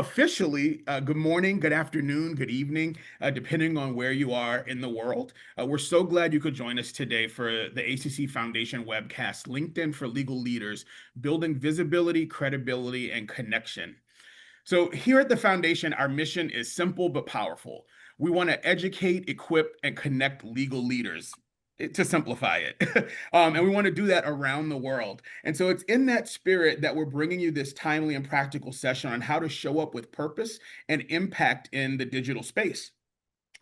officially, good morning, good afternoon, good evening, depending on where you are in the world. We're so glad you could join us today for the ACC Foundation webcast, LinkedIn for Legal Leaders, Building Visibility, Credibility, and Connection. So, here at the Foundation, our mission is simple but powerful. We want to educate, equip, and connect legal leaders. To simplify it. And we want to do that around the world. And so it's in that spirit that we're bringing you this timely and practical session on how to show up with purpose and impact in the digital space.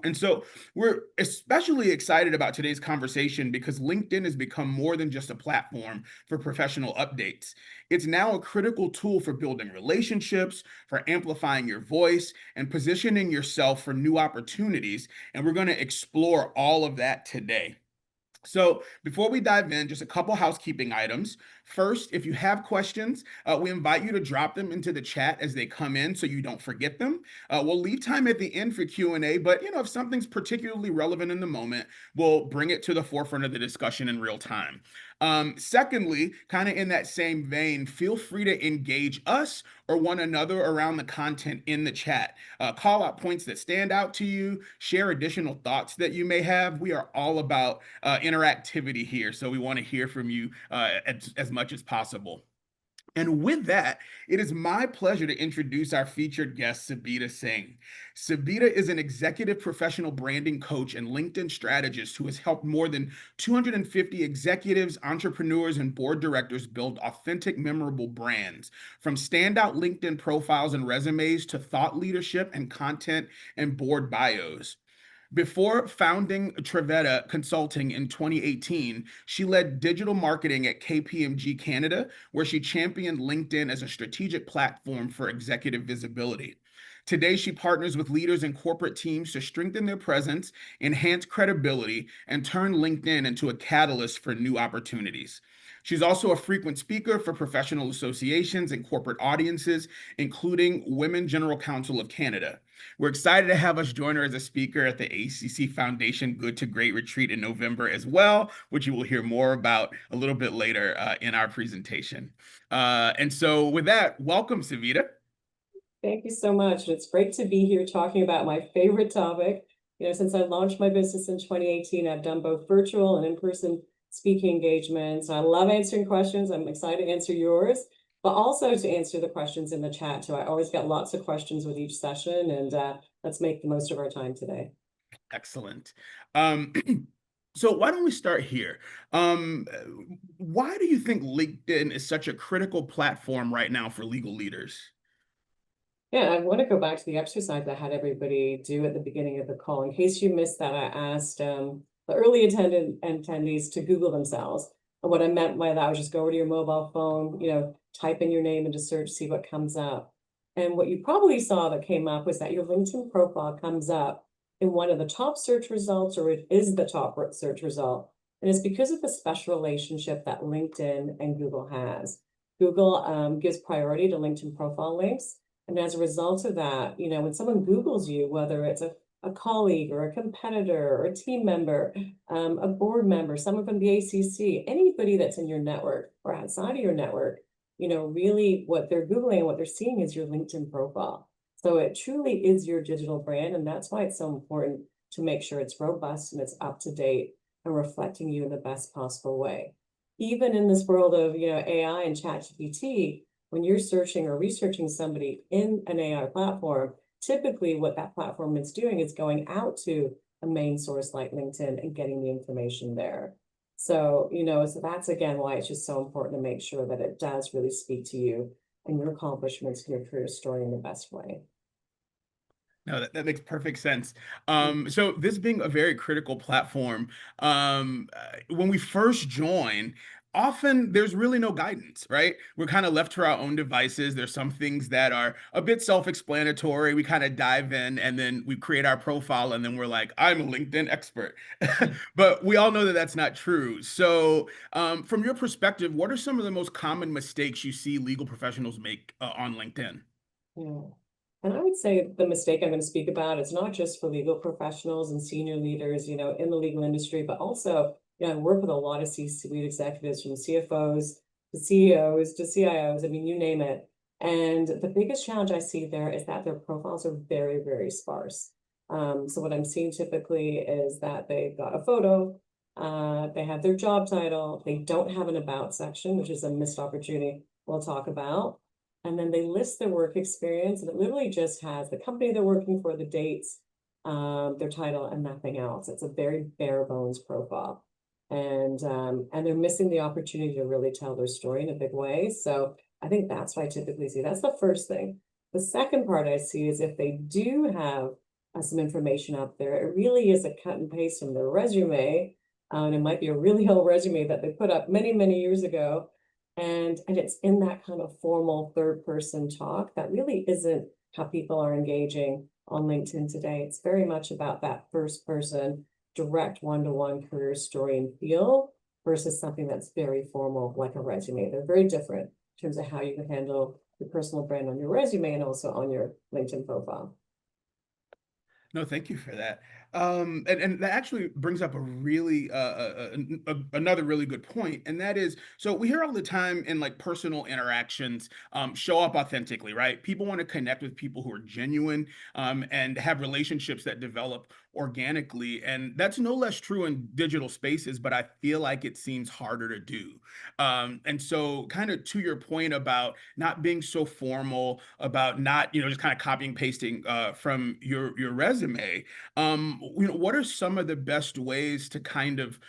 And so we're especially excited about today's conversation because LinkedIn has become more than just a platform for professional updates. It's now a critical tool for building relationships, for amplifying your voice, and positioning yourself for new opportunities. And we're going to explore all of that today. So before we dive in, just a couple housekeeping items. First, if you have questions, we invite you to drop them into the chat as they come in so you don't forget them. We'll leave time at the end for Q&A, but if something's particularly relevant in the moment, we'll bring it to the forefront of the discussion in real time. Secondly, kind of in that same vein, feel free to engage us or one another around the content in the chat. Call out points that stand out to you, share additional thoughts that you may have. We are all about interactivity here, so we want to hear from you as much as possible. And with that, it is my pleasure to introduce our featured guest, Sabita Singh. Sabita is an executive professional branding coach and LinkedIn strategist who has helped more than 250 executives, entrepreneurs, and board directors build authentic, memorable brands. From standout LinkedIn profiles and resumes to thought leadership and content and board bios. Before founding Trevetta Consulting in 2018, she led digital marketing at KPMG Canada, where she championed LinkedIn as a strategic platform for executive visibility. Today, she partners with leaders and corporate teams to strengthen their presence, enhance credibility, and turn LinkedIn into a catalyst for new opportunities. She's also a frequent speaker for professional associations and corporate audiences, including Women General Counsel of Canada. We're excited to have us join her as a speaker at the ACC Foundation Good to Great Retreat in November as well, which you will hear more about a little bit later in our presentation. And so with that, welcome, Savita. Thank you so much. It's great to be here talking about my favorite topic. Since I launched my business in 2018, I've done both virtual and in-person speaking engagements. I love answering questions. I'm excited to answer yours, but also to answer the questions in the chat too. I always get lots of questions with each session, and let's make the most of our time today. Excellent. So why don't we start here? Why do you think LinkedIn is such a critical platform right now for legal leaders? Yeah, I want to go back to the exercise I had everybody do at the beginning of the call. In case you missed that, I asked the early attendees to Google themselves. And what I meant by that was just go over to your mobile phone, type in your name into search, see what comes up. And what you probably saw that came up was that your LinkedIn profile comes up in one of the top search results, or it is the top search result. And it's because of the special relationship that LinkedIn and Google has. Google gives priority to LinkedIn profile links. And as a result of that, when someone Googles you, whether it's a colleague or a competitor or a team member, a board member, someone from the ACC, anybody that's in your network or outside of your network, really what they're Googling and what they're seeing is your LinkedIn profile. So it truly is your digital brand. And that's why it's so important to make sure it's robust and it's up to date and reflecting you in the best possible way. Even in this world of, AI and ChatGPT, when you're searching or researching somebody in an AI platform, typically what that platform is doing is going out to a main source like LinkedIn and getting the information there. So, so that's again why it's just so important to make sure that it does really speak to you and your accomplishments and your career story in the best way. No, that makes perfect sense. So this being a very critical platform, when we first join, often there's really no guidance, right? We're kind of left to our own devices. There's some things that are a bit self-explanatory. We kind of dive in and then we create our profile and then we're like, I'm a LinkedIn expert. But we all know that that's not true. So from your perspective, what are some of the most common mistakes you see legal professionals make on LinkedIn? Yeah. And I would say the mistake I'm going to speak about is not just for legal professionals and senior leaders, in the legal industry, but also, I work with a lot of C-suite executives from CFOs to CEOs to CIOs. I mean, you name it. And the biggest challenge I see there is that their profiles are very, very sparse. So what I'm seeing typically is that they've got a photo, they have their job title, they don't have an about section, which is a missed opportunity we'll talk about. And then they list their work experience, and it literally just has the company they're working for, the dates, their title, and nothing else. It's a very bare bones profile. And they're missing the opportunity to really tell their story in a big way. So I think that's what I typically see. That's the first thing. The second part I see is if they do have some information up there, it really is a cut and paste from their resume. And it might be a really old resume that they put up many, many years ago. And it's in that kind of formal third person talk that really isn't how people are engaging on LinkedIn today. It's very much about that first person, direct one-to-one career story and feel versus something that's very formal like a resume. They're very different in terms of how you can handle your personal brand on your resume and also on your LinkedIn profile. No, thank you for that. And that actually brings up a really another really good point, and that is, so we hear all the time in like personal interactions, show up authentically, right? People want to connect with people who are genuine, and have relationships that develop organically, and that's no less true in digital spaces, but I feel like it seems harder to do. And so, kind of to your point about not being so formal, about not, just kind of copying pasting from your resume. What are some of the best ways to kind of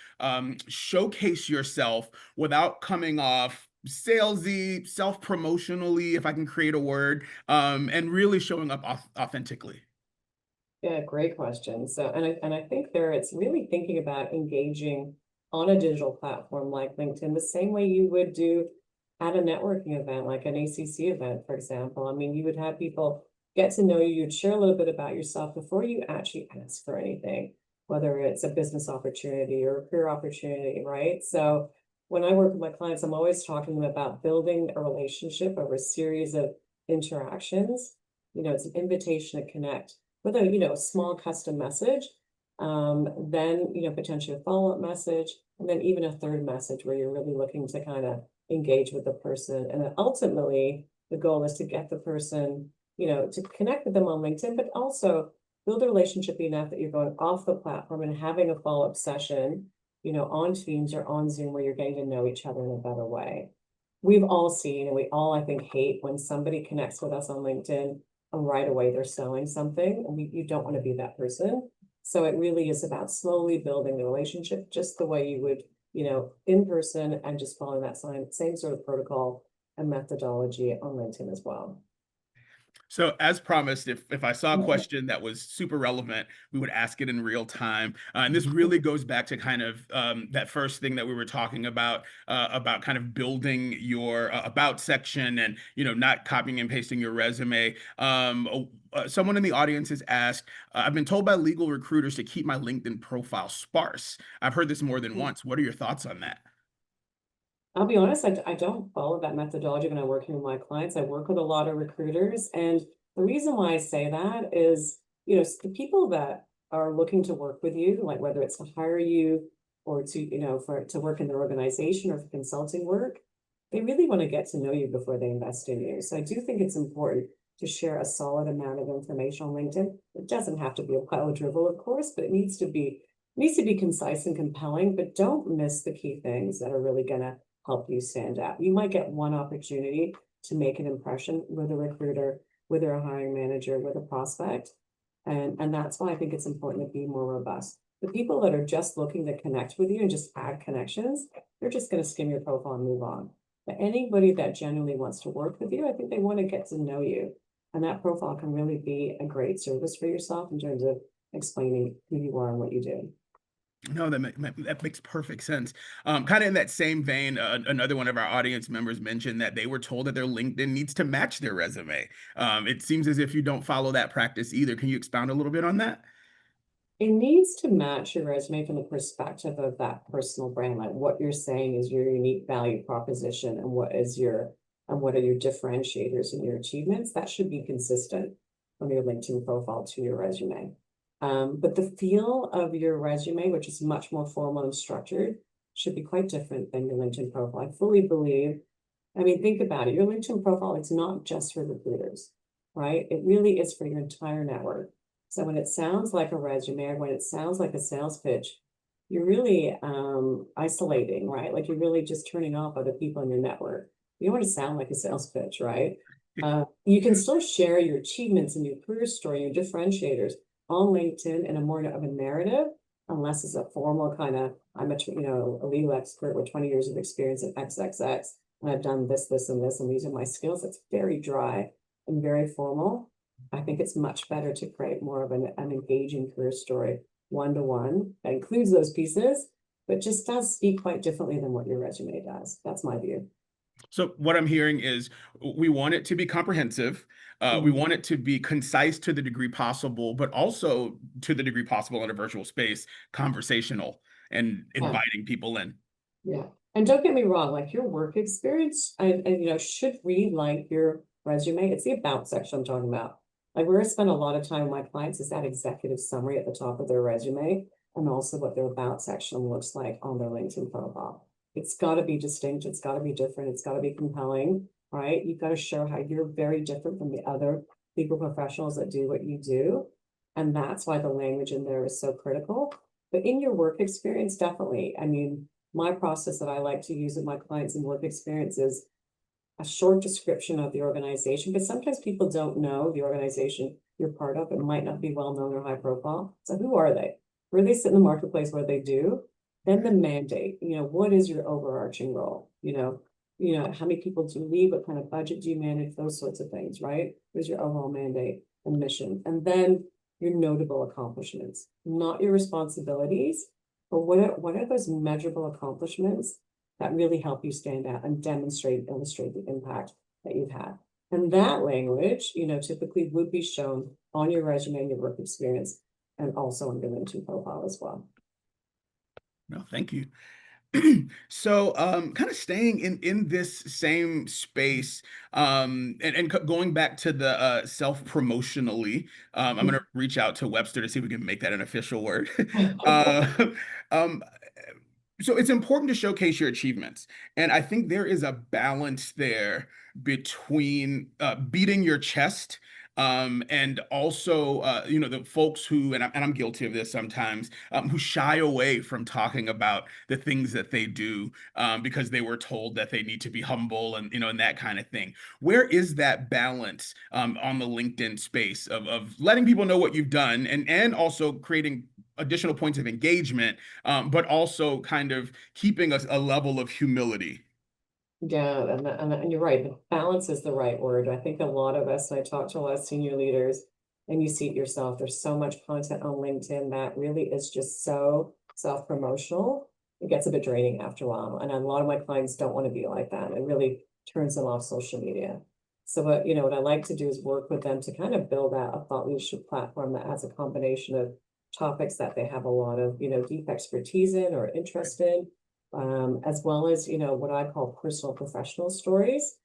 showcase yourself without coming off salesy, self-promotionally, if I can create a word, and really showing up authentically? Yeah, great question. So, and I think there it's really thinking about engaging on a digital platform like LinkedIn the same way you would do at a networking event, like an ACC event, for example. I mean, you would have people get to know you, you'd share a little bit about yourself before you actually ask for anything, whether it's a business opportunity or a career opportunity, right? So when I work with my clients, I'm always talking to them about building a relationship over a series of interactions. It's an invitation to connect with a small custom message, then potentially a follow-up message, and then even a third message where you're really looking to kind of engage with the person. And then ultimately the goal is to get the person, to connect with them on LinkedIn, but also build a relationship enough that you're going off the platform and having a follow-up session, on Teams or on Zoom where you're getting to know each other in a better way. We've all seen, and we all, I think, hate when somebody connects with us on LinkedIn and right away they're selling something, and you don't want to be that person. So it really is about slowly building the relationship just the way you would, in person, and just following that same sort of protocol and methodology on LinkedIn as well. So, as promised, if I saw a question that was super relevant, we would ask it in real time. And this really goes back to kind of that first thing that we were talking about kind of building your about section and not copying and pasting your resume. Someone in the audience has asked, "I've been told by legal recruiters to keep my LinkedIn profile sparse. I've heard this more than once. What are your thoughts on that?" I'll be honest, I don't follow that methodology when I'm working with my clients. I work with a lot of recruiters. And the reason why I say that is, the people that are looking to work with you, like whether it's to hire you or to, to work in their organization or for consulting work, they really want to get to know you before they invest in you. So I do think it's important to share a solid amount of information on LinkedIn. It doesn't have to be a pile of drivel, of course, but it needs to be concise and compelling, but don't miss the key things that are really gonna help you stand out. You might get one opportunity to make an impression with a recruiter, with a hiring manager, with a prospect. And that's why I think it's important to be more robust. The people that are just looking to connect with you and just add connections, they're just going to skim your profile and move on. But anybody that genuinely wants to work with you, I think they want to get to know you. And that profile can really be a great service for yourself in terms of explaining who you are and what you do. No, that makes perfect sense. Kind of in that same vein, another one of our audience members mentioned that they were told that their LinkedIn needs to match their resume. It seems as if you don't follow that practice either. Can you expound a little bit on that? It needs to match your resume from the perspective of that personal brand, like what you're saying is your unique value proposition and what are your differentiators and your achievements. That should be consistent from your LinkedIn profile to your resume. But the feel of your resume, which is much more formal and structured, should be quite different than your LinkedIn profile. I fully believe I mean, think about it. Your LinkedIn profile is not just for recruiters, right? It really is for your entire network. So when it sounds like a resume or when it sounds like a sales pitch, you're really isolating, right? Like you're really just turning off other people in your network. You don't want to sound like a sales pitch, right? You can still share your achievements and your career story, your differentiators on LinkedIn in a more of a narrative, unless it's a formal kind of, I'm a legal expert with 20 years of experience at XXX, and I've done this, this, and this, and these are my skills. It's very dry and very formal. I think it's much better to create more of an engaging career story, one-to-one, that includes those pieces, but just does speak quite differently than what your resume does. That's my view. So what I'm hearing is we want it to be comprehensive. We want it to be concise to the degree possible, but also to the degree possible in a virtual space, conversational and Yeah. inviting people in. Yeah. And don't get me wrong, like your work experience, should read like your resume. It's the about section I'm talking about. Like where I spend a lot of time with my clients is that executive summary at the top of their resume and also what their about section looks like on their LinkedIn profile. It's got to be distinct. It's got to be different. It's got to be compelling, right? You've got to show how you're very different from the other legal professionals that do what you do. And that's why the language in there is so critical. But in your work experience, definitely. I mean, my process that I like to use with my clients and work experience is a short description of the organization, because sometimes people don't know the organization you're part of. It might not be well known or high profile. So who are they? Where they sit in the marketplace, what they do, then the mandate, what is your overarching role? How many people do you lead? What kind of budget do you manage? Those sorts of things, right? Where's your overall mandate and mission? And then your notable accomplishments, not your responsibilities, but what are those measurable accomplishments that really help you stand out and illustrate the impact that you've had? And that language, typically would be shown on your resume and your work experience and also on your LinkedIn profile as well. No, thank you. So kind of staying in this same space, and going back to the self-promotionally, I'm gonna reach out to Webster to see if we can make that an official word. uh, um, so it's important to showcase your achievements, and I think there is a balance there between beating your chest, and also the folks who, and I'm guilty of this sometimes, who shy away from talking about the things that they do, because they were told that they need to be humble, and that kind of thing. Where is that balance on the LinkedIn space of letting people know what you've done, and also creating additional points of engagement, but also kind of keeping a level of humility? Yeah, and you're right. The balance is the right word. I think a lot of us, and I talk to a lot of senior leaders, and you see it yourself. There's so much content on LinkedIn that really is just so self-promotional. It gets a bit draining after a while. And a lot of my clients don't want to be like that. It really turns them off social media. So what I like to do is work with them to kind of build out a thought leadership platform that has a combination of topics that they have a lot of, deep expertise in or interest in, as well as, what I call personal professional stories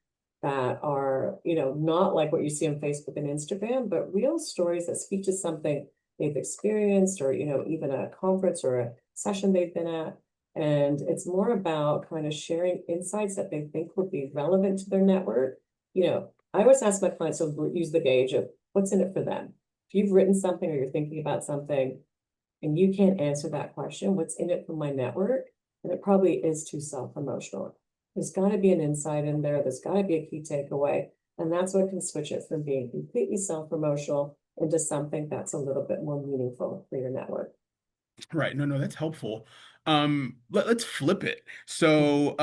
that are, not like what you see on Facebook and Instagram, but real stories that speak to something they've experienced or, even a conference or a session they've been at. And it's more about kind of sharing insights that they think would be relevant to their network. I always ask my clients to use the gauge of what's in it for them. If you've written something or you're thinking about something and you can't answer that question, what's in it for my network? And it probably is too self-promotional. There's got to be an insight in there. There's got to be a key takeaway. And that's what can switch it from being completely self-promotional into something that's a little bit more meaningful for your network. Right. No, that's helpful. Let's flip it. So,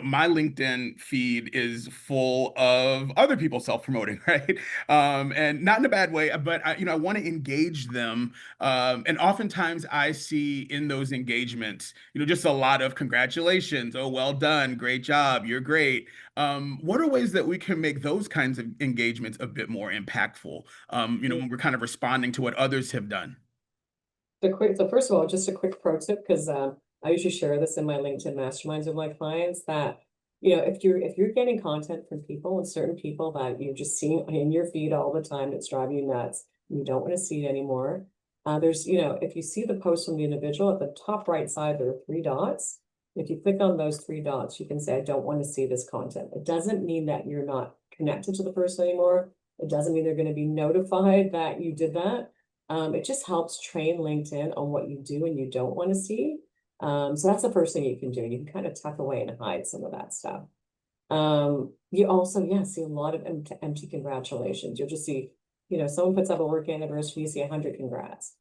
my LinkedIn feed is full of other people self-promoting, right? And not in a bad way, but I want to engage them. And oftentimes I see in those engagements, just a lot of congratulations. Oh, well done. Great job. You're great. What are ways that we can make those kinds of engagements a bit more impactful? When we're kind of responding to what others have done. So first of all, just a quick pro tip, because I usually share this in my LinkedIn masterminds with my clients that, if you're getting content from people and certain people that you're just seeing in your feed all the time, it's driving you nuts, and you don't want to see it anymore. If you see the post from the individual at the top right side, there are three dots. If you click on those three dots, you can say, I don't want to see this content. It doesn't mean that you're not connected to the person anymore. It doesn't mean they're going to be notified that you did that. It just helps train LinkedIn on what you do and you don't want to see. So that's the first thing you can do. You can kind of tuck away and hide some of that stuff. You also, yeah, see a lot of empty congratulations. You'll just see, someone puts up a work anniversary, you see 100 congrats.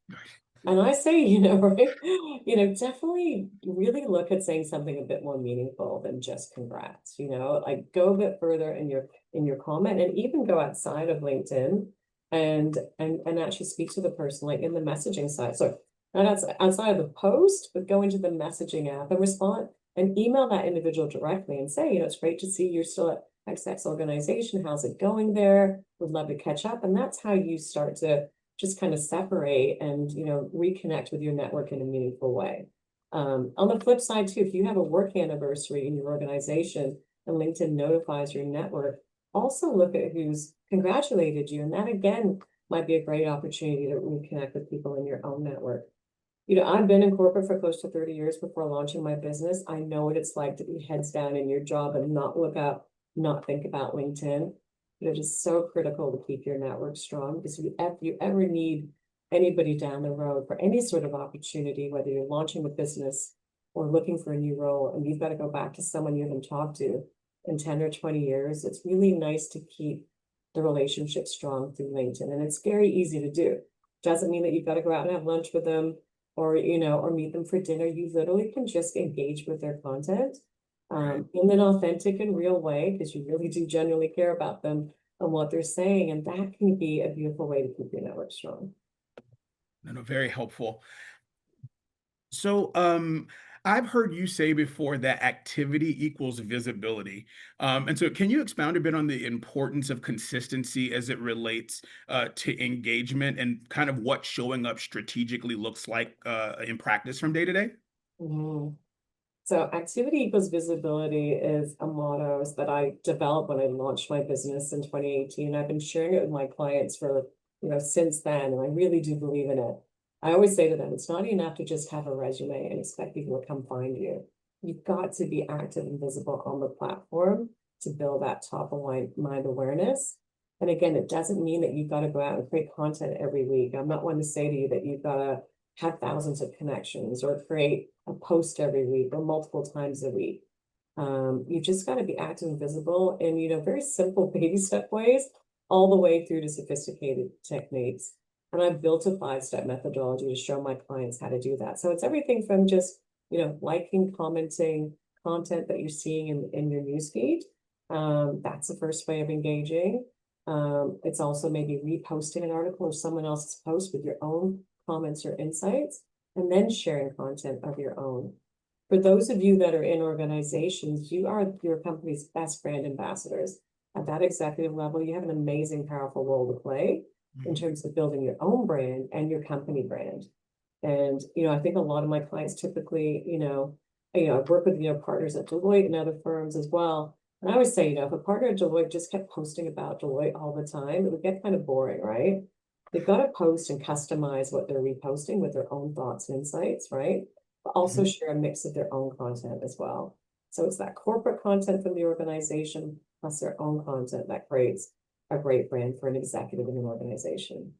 And I say, right, definitely really look at saying something a bit more meaningful than just congrats, like go a bit further in your comment, and even go outside of LinkedIn and actually speak to the person, like in the messaging side. So not outside of the post, but go into the messaging app and respond and email that individual directly and say, it's great to see you're still at XX organization. How's it going there? Would love to catch up. And that's how you start to just kind of separate and, reconnect with your network in a meaningful way. On the flip side too, if you have a work anniversary in your organization and LinkedIn notifies your network, also look at who's congratulated you. And that again might be a great opportunity to reconnect with people in your own network. I've been in corporate for close to 30 years before launching my business. I know what it's like to be heads down in your job and not look up, not think about LinkedIn. Just so critical to keep your network strong, because if you ever need anybody down the road for any sort of opportunity, whether you're launching a business or looking for a new role, and you've got to go back to someone you haven't talked to in 10 or 20 years, it's really nice to keep the relationship strong through LinkedIn. And it's very easy to do. Doesn't mean that you've got to go out and have lunch with them or meet them for dinner. You literally can just engage with their content in an authentic and real way, because you really do genuinely care about them and what they're saying. And that can be a beautiful way to keep your network strong. No, very helpful. So, I've heard you say before that activity equals visibility. And so can you expound a bit on the importance of consistency as it relates to engagement, and kind of what showing up strategically looks like in practice from day to day? Mhm. So activity equals visibility is a motto that I developed when I launched my business in 2018. I've been sharing it with my clients for, since then, and I really do believe in it. I always say to them, it's not enough to just have a resume and expect people to come find you. You've got to be active and visible on the platform to build that top of mind awareness. And again, it doesn't mean that you've got to go out and create content every week. I'm not one to say to you that you've got to have thousands of connections or create a post every week or multiple times a week. You just got to be active and visible in, very simple baby step ways, all the way through to sophisticated techniques. And I've built a 5-step methodology to show my clients how to do that. So it's everything from just, liking, commenting content that you're seeing in your newsfeed. That's the first way of engaging. It's also maybe reposting an article or someone else's post with your own comments or insights, and then sharing content of your own. For those of you that are in organizations, you are your company's best brand ambassadors. At that executive level, you have an amazing, powerful role to play in terms of building your own brand and your company brand. And, I think a lot of my clients typically, I work with, partners at Deloitte and other firms as well. And I always say, if a partner at Deloitte just kept posting about Deloitte all the time, it would get kind of boring, right? They've got to post and customize what they're reposting with their own thoughts and insights, right? But also share a mix of their own content as well. So it's that corporate content from the organization plus their own content that creates a great brand for an executive in an organization.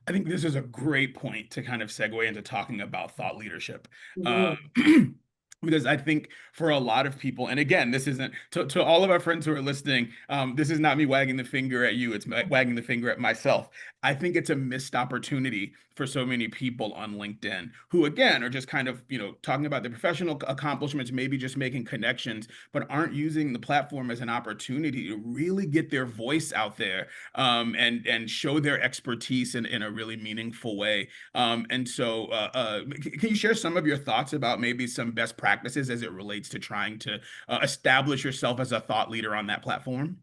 I think this is a great point to kind of segue into talking about thought leadership. Mhm. Because I think for a lot of people, and again, this isn't to all of our friends who are listening, this is not me wagging the finger at you, it's wagging the finger at myself. I think it's a missed opportunity for so many people on LinkedIn who, again, are just kind of, talking about their professional accomplishments, maybe just making connections, but aren't using the platform as an opportunity to really get their voice out there, and show their expertise in a really meaningful way. And so, can you share some of your thoughts about maybe some best practices as it relates to trying to establish yourself as a thought leader on that platform?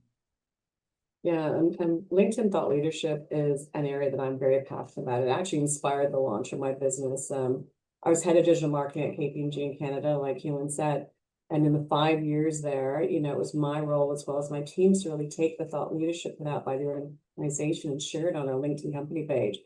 Yeah, and LinkedIn thought leadership is an area that I'm very passionate about. It actually inspired the launch of my business. I was head of digital marketing at KPMG in Canada, like Helen said. And in the 5 years there, it was my role as well as my teams to really take the thought leadership put out by the organization and share it on our LinkedIn company page.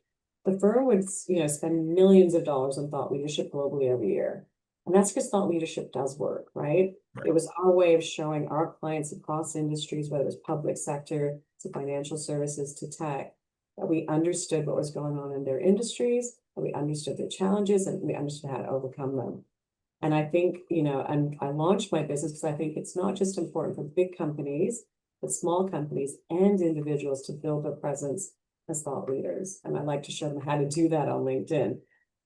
The firm would, spend millions of dollars on thought leadership globally every year. And that's because thought leadership does work, right? Right. It was our way of showing our clients across industries, whether it's public sector to financial services to tech, that we understood what was going on in their industries, that we understood their challenges, and we understood how to overcome them. And I think, and I launched my business because I think it's not just important for big companies, but small companies and individuals to build their presence as thought leaders. And I like to show them how to do that on LinkedIn.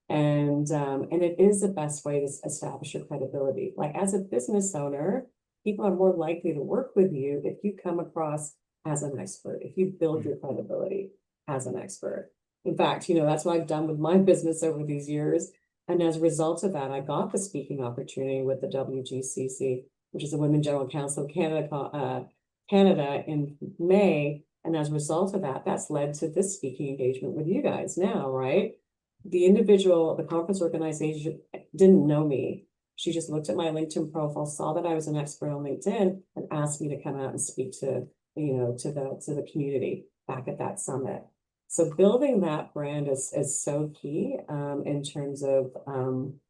And it is the best way to establish your credibility. Like as a business owner, people are more likely to work with you if you come across as an expert, if you build your credibility as an expert. In fact, that's what I've done with my business over these years. And as a result of that, I got the speaking opportunity with the WGCC, which is the Women General Council of Canada in May. And as a result of that, that's led to this speaking engagement with you guys now, right? The conference organization didn't know me. She just looked at my LinkedIn profile, saw that I was an expert on LinkedIn, and asked me to come out and speak to the community back at that summit. So building that brand is so key in terms of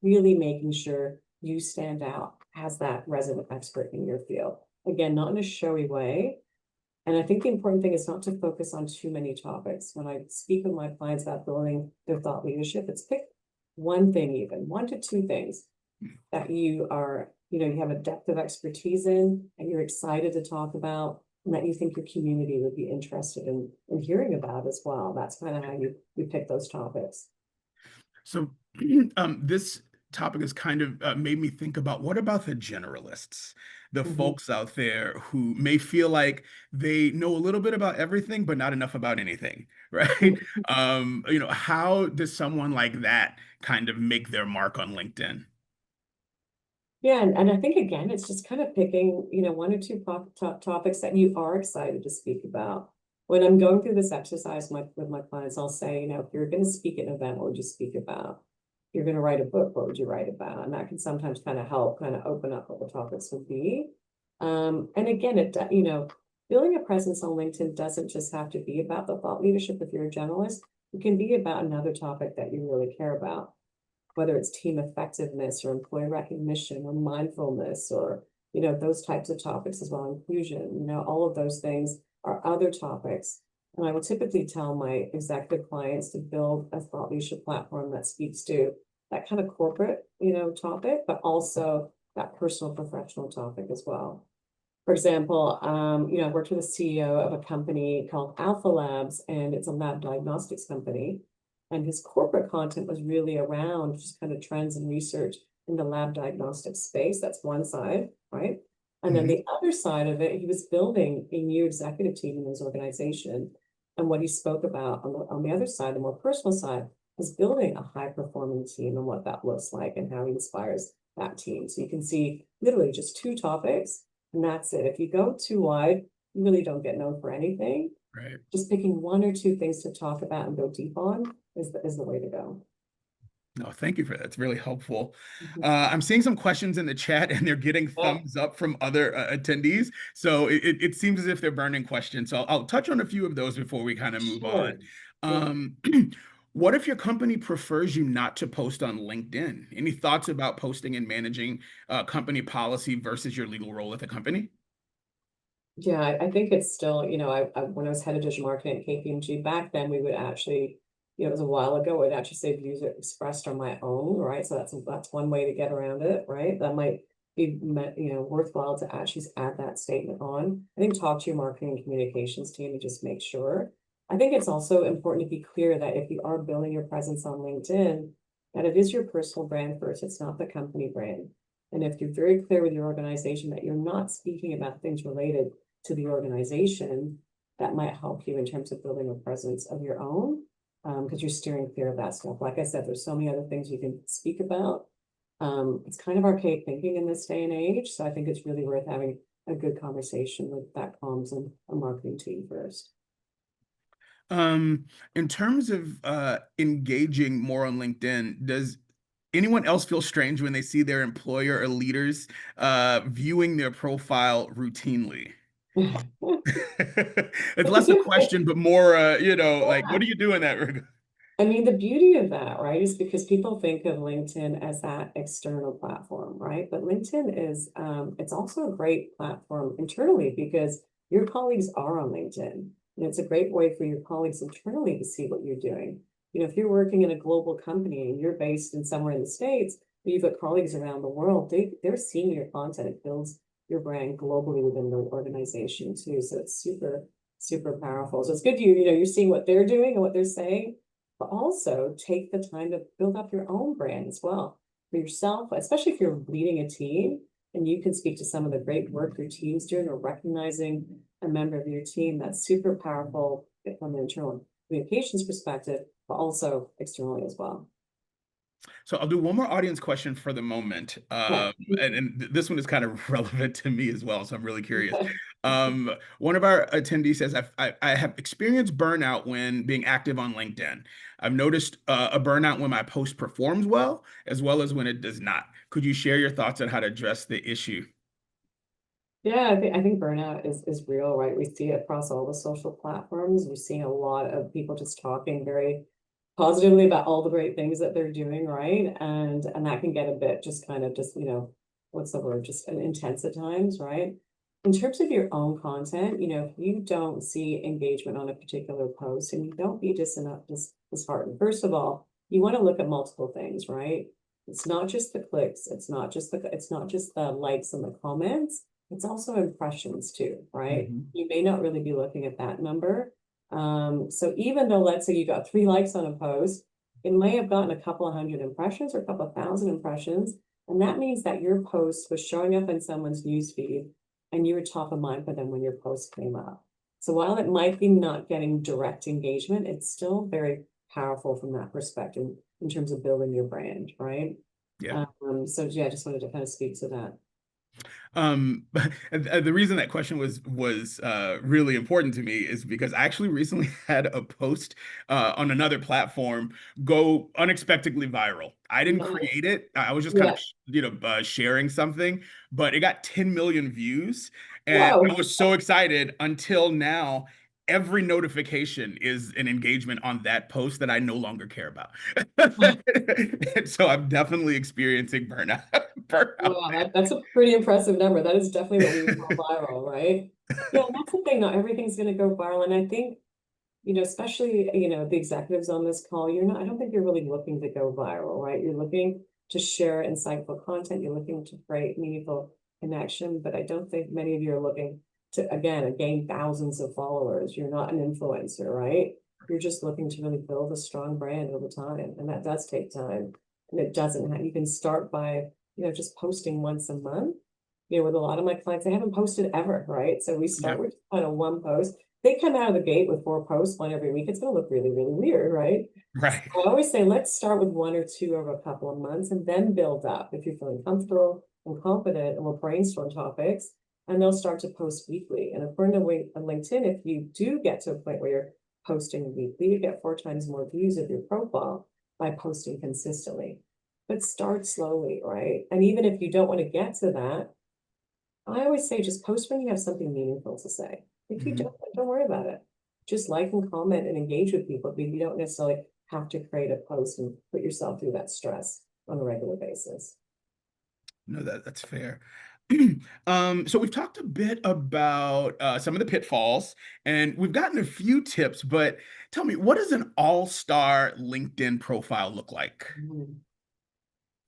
really making sure you stand out as that resident expert in your field. Again, not in a showy way. And I think the important thing is not to focus on too many topics. When I speak with my clients about building their thought leadership, it's pick one thing, even 1 to 2 things that you have a depth of expertise in and you're excited to talk about, and that you think your community would be interested in hearing about as well. That's kind of how you pick those topics. So this topic has kind of made me think about, what about the generalists, the Mhm. folks out there who may feel like they know a little bit about everything, but not enough about anything, right? How does someone like that kind of make their mark on LinkedIn? Yeah, and I think again, it's just kind of picking, 1 or 2 topics that you are excited to speak about. When I'm going through this exercise with my clients, I'll say, if you're going to speak at an event, what would you speak about? If you're going to write a book, what would you write about? And that can sometimes kind of help kind of open up what the topics would be. And again, building a presence on LinkedIn doesn't just have to be about the thought leadership if you're a journalist. It can be about another topic that you really care about, whether it's team effectiveness or employee recognition or mindfulness or, those types of topics as well, inclusion, all of those things are other topics. And I will typically tell my executive clients to build a thought leadership platform that speaks to that kind of corporate, topic, but also that personal professional topic as well. For example, I worked with a CEO of a company called Alpha Labs, and it's a lab diagnostics company. And his corporate content was really around just kind of trends and research in the lab diagnostics space. That's one side, right? And then Mhm. the other side of it, he was building a new executive team in his organization. And what he spoke about on the other side, the more personal side, was building a high performing team and what that looks like and how he inspires that team. So you can see literally just 2 topics, and that's it. If you go too wide, you really don't get known for anything. Right. Just picking 1 or 2 things to talk about and go deep on is the way to go. No, thank you for that. It's really helpful. Mhm. I'm seeing some questions in the chat and they're getting Yeah, thumbs up from other attendees. So it seems as if they're burning questions. So I'll touch on a few of those before we kind of move on. sure. Yeah. Um, what if your company prefers you not to post on LinkedIn? Any thoughts about posting and managing company policy versus your legal role at the company? Yeah, I think it's still, when I was head of digital marketing at KPMG back then, we would actually, it was a while ago, we'd actually say views are expressed on my own, right? So that's one way to get around it, right? That might be, worthwhile to actually add that statement on. I think talk to your marketing and communications team and just make sure. I think it's also important to be clear that if you are building your presence on LinkedIn, that it is your personal brand first, it's not the company brand. And if you're very clear with your organization that you're not speaking about things related to the organization, that might help you in terms of building a presence of your own, because you're steering clear of that stuff. Like I said, there's so many other things you can speak about. It's kind of archaic thinking in this day and age, so I think it's really worth having a good conversation with that comms and a marketing team first. In terms of engaging more on LinkedIn, does anyone else feel strange when they see their employer or leaders viewing their profile routinely? It's It's a less a good question, but more, like, yeah. what do you do in that regard? I mean, the beauty of that, right, is because people think of LinkedIn as that external platform, right? But LinkedIn is, it's also a great platform internally because your colleagues are on LinkedIn. And it's a great way for your colleagues internally to see what you're doing. If you're working in a global company and you're based in somewhere in the States, but you've got colleagues around the world, they're seeing your content. It builds your brand globally within the organization too. So it's super, super powerful. So it's good you're seeing what they're doing and what they're saying, but also take the time to build up your own brand as well for yourself, especially if you're leading a team and you can speak to some of the great work your team's doing or recognizing a member of your team. That's super powerful from an internal communications perspective, but also externally as well. So I'll do one more audience question for the moment. Yeah. And this one is kind of relevant to me as well, so I'm really curious. One of our attendees says, I have experienced burnout when being active on LinkedIn. I've noticed a burnout when my post performs well as when it does not. Could you share your thoughts on how to address the issue? Yeah, I think burnout is real, right? We see it across all the social platforms. We're seeing a lot of people just talking very positively about all the great things that they're doing, right? And that can get a bit just kind of just, what's the word? Just intense at times, right? In terms of your own content, if you don't see engagement on a particular post and you don't be disheartened, first of all, you want to look at multiple things, right? It's not just the clicks, it's not just the likes and the comments, it's also impressions too, right? Mhm. You may not really be looking at that number. So even though, let's say you got 3 likes on a post, it may have gotten a couple of hundred impressions or a couple of thousand impressions. And that means that your post was showing up in someone's newsfeed and you were top of mind for them when your post came up. So while it might be not getting direct engagement, it's still very powerful from that perspective in terms of building your brand, right? Yeah. So yeah, I just wanted to kind of speak to that. The reason that question was really important to me is because I actually recently had a post on another platform go unexpectedly viral. I didn't Nice. create it. I was just kind of Yeah. sharing something, but it got 10 million views, and I Wow. was so excited until now. Every notification is an engagement on that post that I no longer care about. And so I'm definitely experiencing burnout. Burnout. Wow, that's a pretty impressive number. That is definitely what we would call viral, right? Yeah, and that's the thing. Not everything's going to go viral. And I think, especially, the executives on this call, I don't think you're really looking to go viral, right? You're looking to share insightful content. You're looking to create meaningful connection. But I don't think many of you are looking to, again, gain thousands of followers. You're not an influencer, right? You're just looking to really build a strong brand over time. And that does take time. And it doesn't have, you can start by, just posting once a month. With a lot of my clients, they haven't posted ever, right? So we Yeah. start with kind of one post. They come out of the gate with 4 posts, one every week. It's going to look really, really weird, right? Right. I always say, let's start with 1 or 2 over a couple of months and then build up if you're feeling comfortable and confident, and we'll brainstorm topics and they'll start to post weekly. And according to LinkedIn, if you do get to a point where you're posting weekly, you get 4 times more views of your profile by posting consistently. But start slowly, right? And even if you don't want to get to that, I always say just post when you have something meaningful to say. If you Mhm. don't worry about it. Just like and comment and engage with people, but you don't necessarily have to create a post and put yourself through that stress on a regular basis. No, that's fair. So we've talked a bit about some of the pitfalls, and we've gotten a few tips, but tell me, what does an all-star LinkedIn profile look like? Mhm.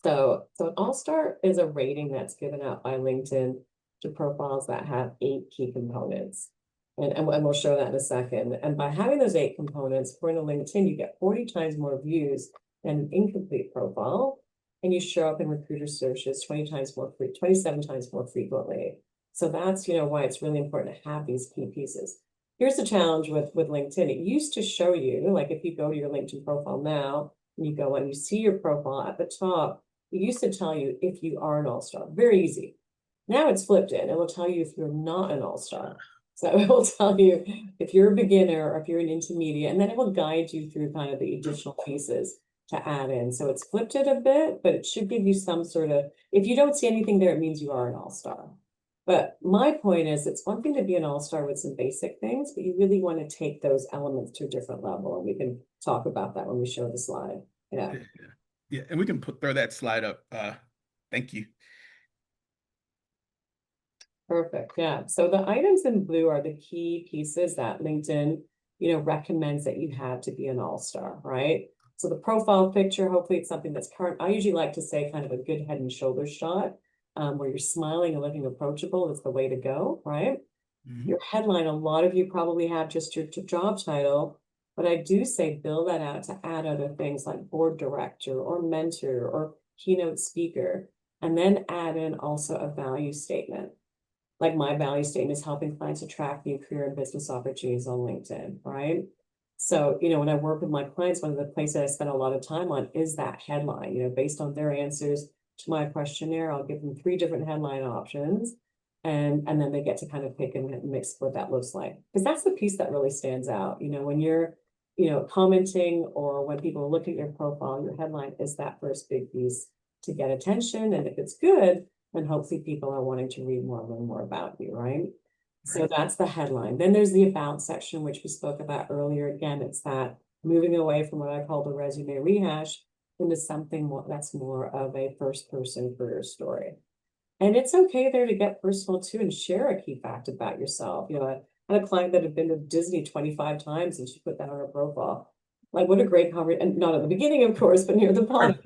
So an all-star is a rating that's given out by LinkedIn to profiles that have 8 key components. And we'll show that in a second. And by having those 8 components, according to LinkedIn, you get 40 times more views than an incomplete profile. And you show up in recruiter searches 27 times more frequently. So that's, why it's really important to have these key pieces. Here's the challenge with LinkedIn. It used to show you, like if you go to your LinkedIn profile now, and you go and you see your profile at the top, it used to tell you if you are an all-star. Very easy. Now it's flipped in. It will tell you if you're not an all-star. So it will tell you if you're a beginner or if you're an intermediate, and then it will guide you through kind of the additional pieces to add in. So it's flipped it a bit, but it should give you some sort of, if you don't see anything there, it means you are an all-star. But my point is, it's one thing to be an all-star with some basic things, but you really want to take those elements to a different level. And we can talk about that when we show the slide. Yeah. Yeah, yeah, and we can throw that slide up. Thank you. Perfect. Yeah. So the items in blue are the key pieces that LinkedIn, recommends that you have to be an all-star, right? So the profile picture, hopefully it's something that's current. I usually like to say kind of a good head and shoulders shot, where you're smiling and looking approachable is the way to go, right? Mhm. Your headline, a lot of you probably have just your job title, but I do say build that out to add other things like board director or mentor or keynote speaker, and then add in also a value statement. Like my value statement is helping clients attract new career and business opportunities on LinkedIn, right? So, when I work with my clients, one of the places I spend a lot of time on is that headline, based on their answers to my questionnaire, I'll give them 3 different headline options. And then they get to kind of pick and mix what that looks like. Because that's the piece that really stands out. When you're, commenting or when people look at your profile, your headline is that first big piece to get attention. And if it's good, then hopefully people are wanting to read more, learn more about you, right? So Right. that's the headline. Then there's the about section, which we spoke about earlier. Again, it's that moving away from what I call the resume rehash into something more that's more of a first person career story. And it's okay there to get personal too and share a key fact about yourself. I had a client that had been to Disney 25 times and she put that on her profile. Like, what a great conversation. And not at the beginning, of course, but near the bottom.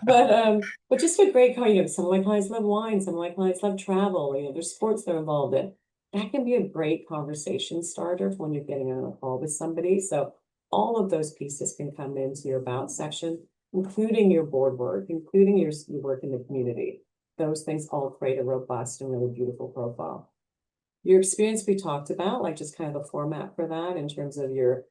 But just a great call. Some of my clients love wine, some of my clients love travel, there's sports they're involved in. That can be a great conversation starter when you're getting on a call with somebody. So all of those pieces can come into your about section, including your board work, including your work in the community. Those things all create a robust and really beautiful profile. Your experience we talked about, like just kind of the format for that in terms of your,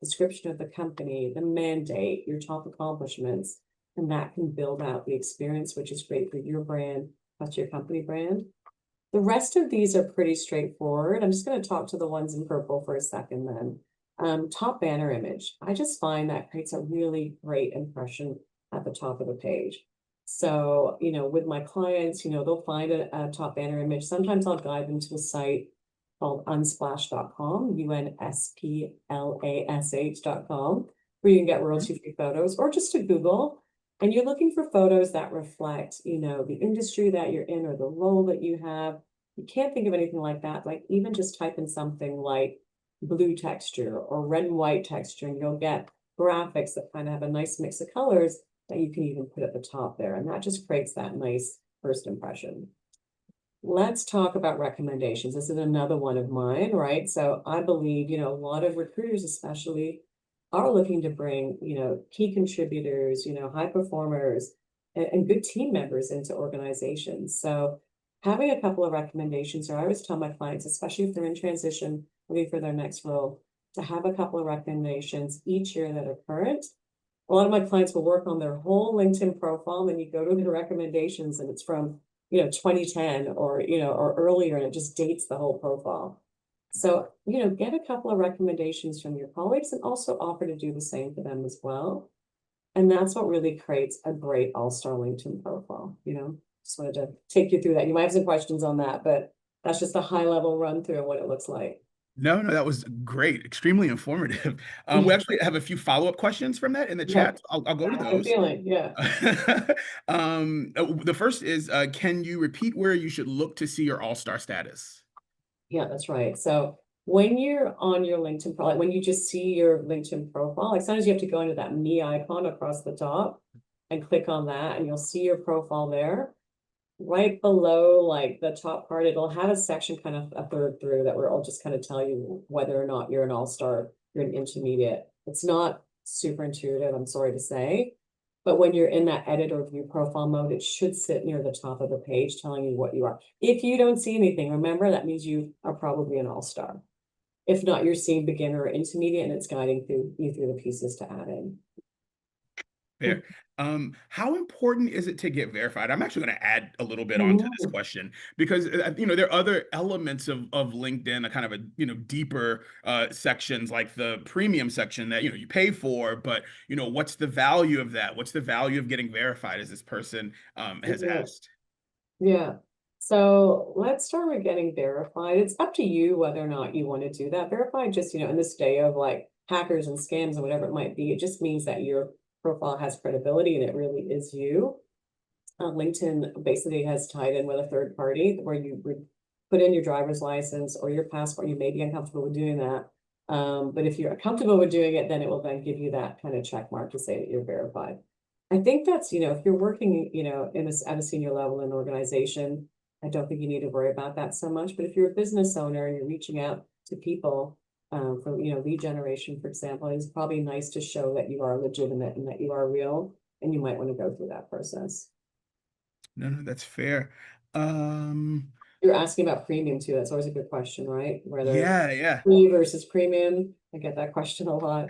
description of the company, the mandate, your top accomplishments, and that can build out the experience, which is great for your brand, plus your company brand. The rest of these are pretty straightforward. I'm just going to talk to the ones in purple for a second then. Top banner image. I just find that creates a really great impression at the top of the page. So, with my clients, they'll find a top banner image. Sometimes I'll guide them to a site called unsplash.com, unsplash.com, where you can get royalty-free photos, or just to Google. And you're looking for photos that reflect, the industry that you're in or the role that you have. You can't think of anything like that. Like even just type in something like blue texture or red and white texture, and you'll get graphics that kind of have a nice mix of colors that you can even put at the top there. And that just creates that nice first impression. Let's talk about recommendations. This is another one of mine, right? So I believe, a lot of recruiters especially are looking to bring, key contributors, high performers and good team members into organizations. So having a couple of recommendations, or I always tell my clients, especially if they're in transition, looking for their next role, to have a couple of recommendations each year that are current. A lot of my clients will work on their whole LinkedIn profile, and then you go to the recommendations and it's from 2010 or or earlier, and it just dates the whole profile. So, get a couple of recommendations from your colleagues and also offer to do the same for them as well. And that's what really creates a great all-star LinkedIn profile. Just wanted to take you through that. You might have some questions on that, but that's just a high level run through of what it looks like. No, no, that was great. Extremely informative. We Yeah, actually have a few follow-up questions from that in the chat. I'll go to I had a those. feeling. Yeah. The first is, can you repeat where you should look to see your all-star status? Yeah, that's right. So when you're on your LinkedIn profile, like when you just see your LinkedIn profile, like sometimes you have to go into that me icon across the top and click on that, and you'll see your profile there. Right below, like the top part, it'll have a section kind of a third through that where I'll just kind of tell you whether or not you're an all-star, you're an intermediate. It's not super intuitive, I'm sorry to say. But when you're in that edit or view profile mode, it should sit near the top of the page telling you what you are. If you don't see anything, remember that means you are probably an all-star. If not, you're seeing beginner or intermediate, and it's guiding you through the pieces to add in. There. How important is it to get verified? I'm actually going to add a little bit onto this Mhm. question because there are other elements of LinkedIn, a kind of a deeper sections like the premium section that you pay for, but what's the value of that? What's the value of getting verified, as this person has Yeah. asked? Yeah. So let's start with getting verified. It's up to you whether or not you want to do that. Verified just, in this day of like hackers and scams and whatever it might be, it just means that your profile has credibility and it really is you. LinkedIn basically has tied in with a third party where you would put in your driver's license or your passport. You may be uncomfortable with doing that. But if you're comfortable with doing it, then it will then give you that kind of check mark to say that you're verified. I think that's, if you're working, at a senior level in an organization, I don't think you need to worry about that so much. But if you're a business owner and you're reaching out to people for, lead generation, for example, it's probably nice to show that you are legitimate and that you are real, and you might want to go through that process. No, no, that's fair. Um, You're asking about premium too. That's always a good question, right? Whether yeah, yeah. free versus premium. I get that question a lot.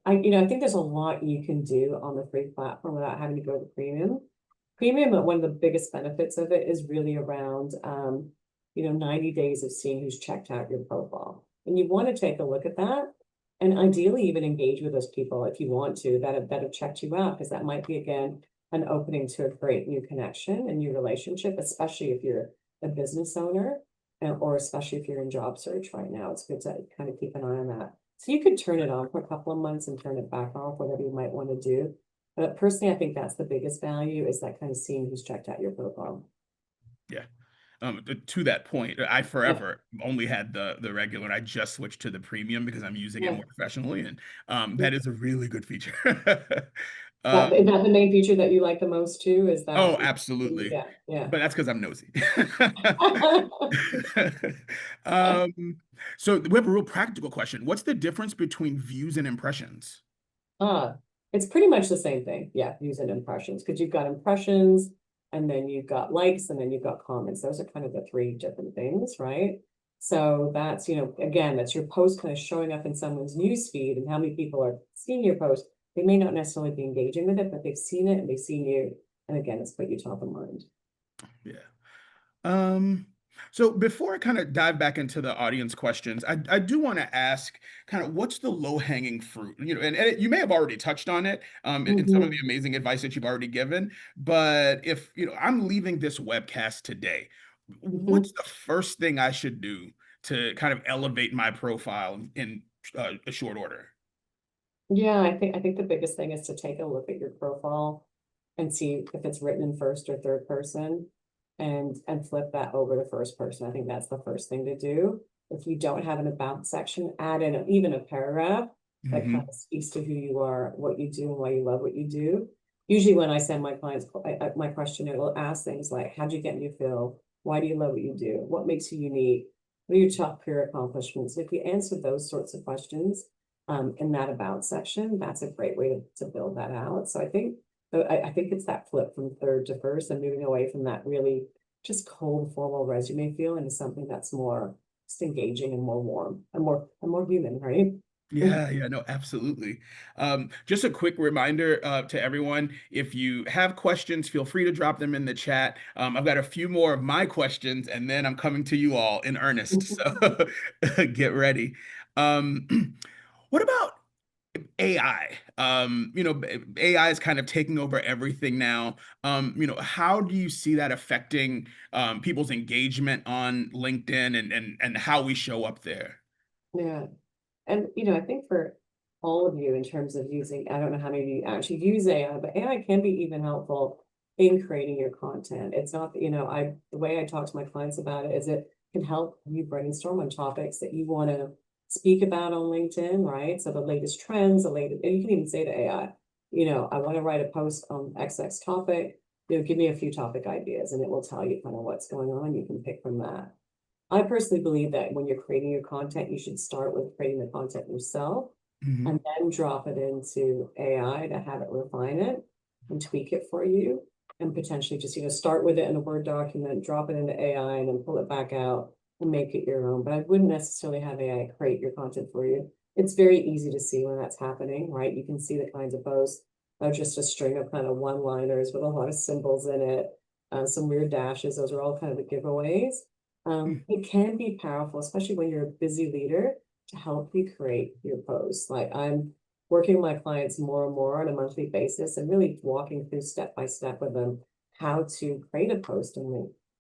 I think there's a lot you can do on the free platform without having to go to premium. Premium, one of the biggest benefits of it is really around, 90 days of seeing who's checked out your profile. And you want to take a look at that and ideally even engage with those people if you want to that have checked you out, because that might be, again, an opening to a great new connection and new relationship, especially if you're a business owner or especially if you're in job search right now. It's good to kind of keep an eye on that. So you could turn it on for a couple of months and turn it back off, whatever you might want to do. But personally, I think that's the biggest value, is that kind of seeing who's checked out your profile. Yeah. To that point, I Yeah, forever only had the regular, and I just switched to the premium because I'm using it yeah. more professionally, and that is a really good feature. Is Um, that the main feature that you like the most too? Is oh, that, absolutely. yeah, yeah. But that's because I'm nosy. Um, so we have a real practical question. What's the difference between views and impressions? Ah, it's pretty much the same thing. Yeah, views and impressions, because you've got impressions and then you've got likes and then you've got comments. Those are kind of the three different things, right? So that's, again, that's your post kind of showing up in someone's news feed and how many people are seeing your post. They may not necessarily be engaging with it, but they've seen it and they've seen you. And again, it's put you top of mind. Yeah. Um, so before I kind of dive back into the audience questions, I do want to ask kind of what's the low-hanging fruit? And you may have already touched on it in some of the Mhm. amazing advice that you've already given, but if I'm leaving this webcast today, what's Mhm. the first thing I should do to kind of elevate my profile in a short order? Yeah, I think the biggest thing is to take a look at your profile and see if it's written in first or third person and flip that over to first person. I think that's the first thing to do. If you don't have an about section, add in even a paragraph that kind Hmm. of speaks to who you are, what you do, and why you love what you do. Usually when I send my clients my questionnaire, will ask things like, how'd you get new fill? Why do you love what you do? What makes you unique? What are your top career accomplishments? If you answer those sorts of questions, in that about section, that's a great way to build that out. So I think it's that flip from third to first and moving away from that really just cold formal resume feel into something that's more just engaging and more warm and more human, right? Yeah, yeah, no, absolutely. Just a quick reminder to everyone, if you have questions, feel free to drop them in the chat. I've got a few more of my questions, and then I'm coming to you all in earnest. So get ready. What about AI? AI is kind of taking over everything now. How do you see that affecting people's engagement on LinkedIn and how we show up there? Yeah. And I think for all of you in terms of using, I don't know how many of you actually use AI, but AI can be even helpful in creating your content. It's not, the way I talk to my clients about it is it can help you brainstorm on topics that you want to speak about on LinkedIn, right? So the latest trends, and you can even say to AI, I want to write a post on XX topic, give me a few topic ideas, and it will tell you kind of what's going on. You can pick from that. I personally believe that when you're creating your content, you should start with creating the content yourself Mhm. and then drop it into AI to have it refine it and tweak it for you. And potentially just, start with it in a Word document, drop it into AI, and then pull it back out and make it your own. But I wouldn't necessarily have AI create your content for you. It's very easy to see when that's happening, right? You can see the kinds of posts of just a string of kind of one-liners with a lot of symbols in it, some weird dashes. Those are all kind of the giveaways. It can be powerful, especially when you're a busy leader, to help you create your posts. Like I'm working with my clients more and more on a monthly basis and really walking through step by step with them how to create a post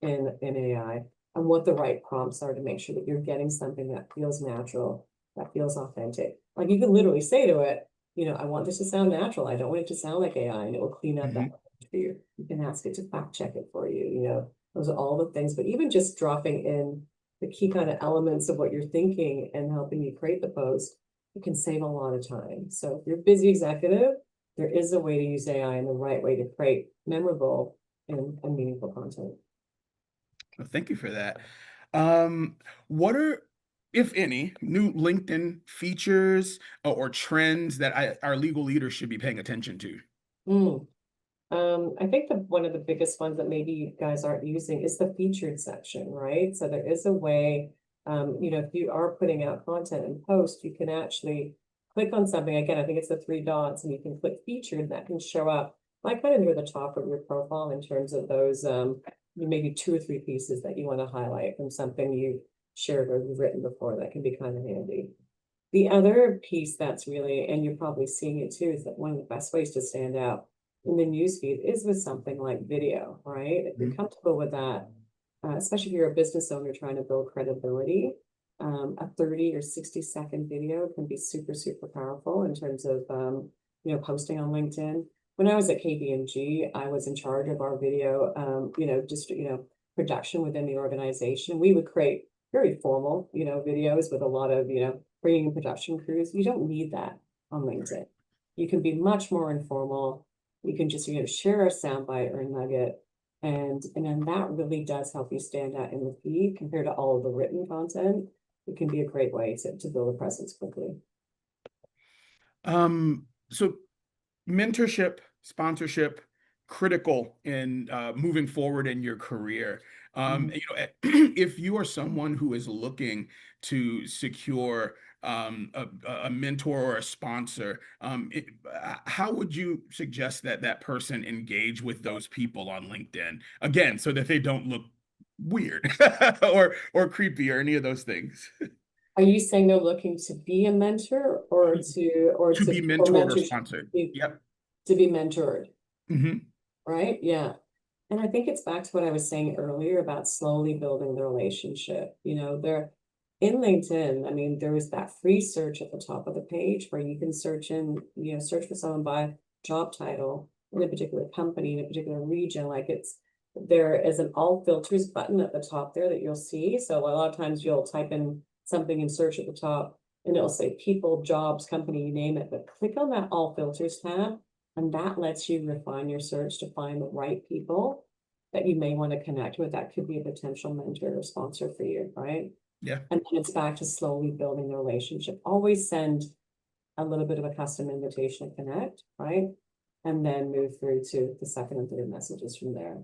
in AI, and what the right prompts are to make sure that you're getting something that feels natural, that feels authentic. Like you can literally say to it, you know, I want this to sound natural. I don't want it to sound like AI, and it will clean up that Mhm. for you. You can ask it to fact check it for you, you know, those are all the things, but even just dropping in the key kind of elements of what you're thinking and helping you create the post, it can save a lot of time. So if you're a busy executive, there is a way to use AI and the right way to create memorable and meaningful content. Well, thank you for that. Um, what are, if any, new LinkedIn features or trends that our legal leaders should be paying attention to? Mm. I think that one of the biggest ones that maybe you guys aren't using is the featured section, right? So there is a way, you know, if you are putting out content and post, you can actually click on something. Again, I think it's the three dots, and you can click featured, that can show up like kind of near the top of your profile in terms of those, maybe two or three pieces that you want to highlight from something you shared or you've written before. That can be kind of handy. The other piece that's really, and you're probably seeing it too, is that one of the best ways to stand out in the newsfeed is with something like video, right? If you're Mhm. comfortable with that, especially if you're a business owner trying to build credibility, a 30 or 60-second video can be super, super powerful in terms of, you know, posting on LinkedIn. When I was at KPMG, I was in charge of our video, you know, just, you know, production within the organization. We would create very formal, you know, videos with a lot of, you know, bringing in production crews. You don't need that on Right. LinkedIn. You can be much more informal. You can just, you know, share a soundbite or a nugget. And then that really does help you stand out in the feed compared to all of the written content. It can be a great way to build a presence quickly. So mentorship, sponsorship, critical in moving forward in your career. Mhm. You know, if you are someone who is looking to secure a mentor or a sponsor, how would you suggest that that person engage with those people on LinkedIn? Again, so that they don't look weird or creepy or any of those things. Are you saying they're looking to be a mentor or To be for mentored or mentors sponsored. to Yep. be mentored, Hmm. right? Yeah. And I think it's back to what I was saying earlier about slowly building the relationship. You know, there in LinkedIn, I mean, there is that free search at the top of the page where you can search in, you know, search for someone by job title in a particular company, in a particular region. Like there is an all filters button at the top there that you'll see. So a lot of times you'll type in something and search at the top and it'll say people, jobs, company, you name it. But click on that all filters tab, and that lets you refine your search to find the right people that you may want to connect with. That could be a potential mentor or sponsor for you, right? Yeah. And then it's back to slowly building the relationship. Always send a little bit of a custom invitation to connect, right? And then move through to the second and third messages from there.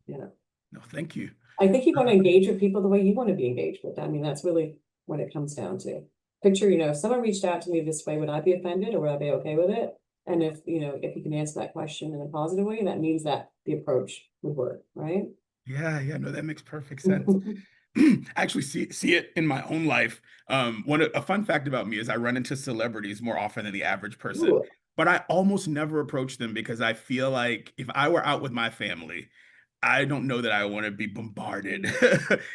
Yeah. No, thank you. I think you want to engage with people the way you want to be engaged with. I mean, that's really what it comes down to. Picture, you know, if someone reached out to me this way, would I be offended or would I be okay with it? And if, you know, if you can answer that question in a positive way, that means that the approach would work, right? Yeah, yeah, no, that makes perfect sense. Actually see it in my own life. A fun fact about me is I run into celebrities more often than the average person, Ooh, but I almost never approach them because I feel like if I were out with my family, I don't know that I want to be bombarded.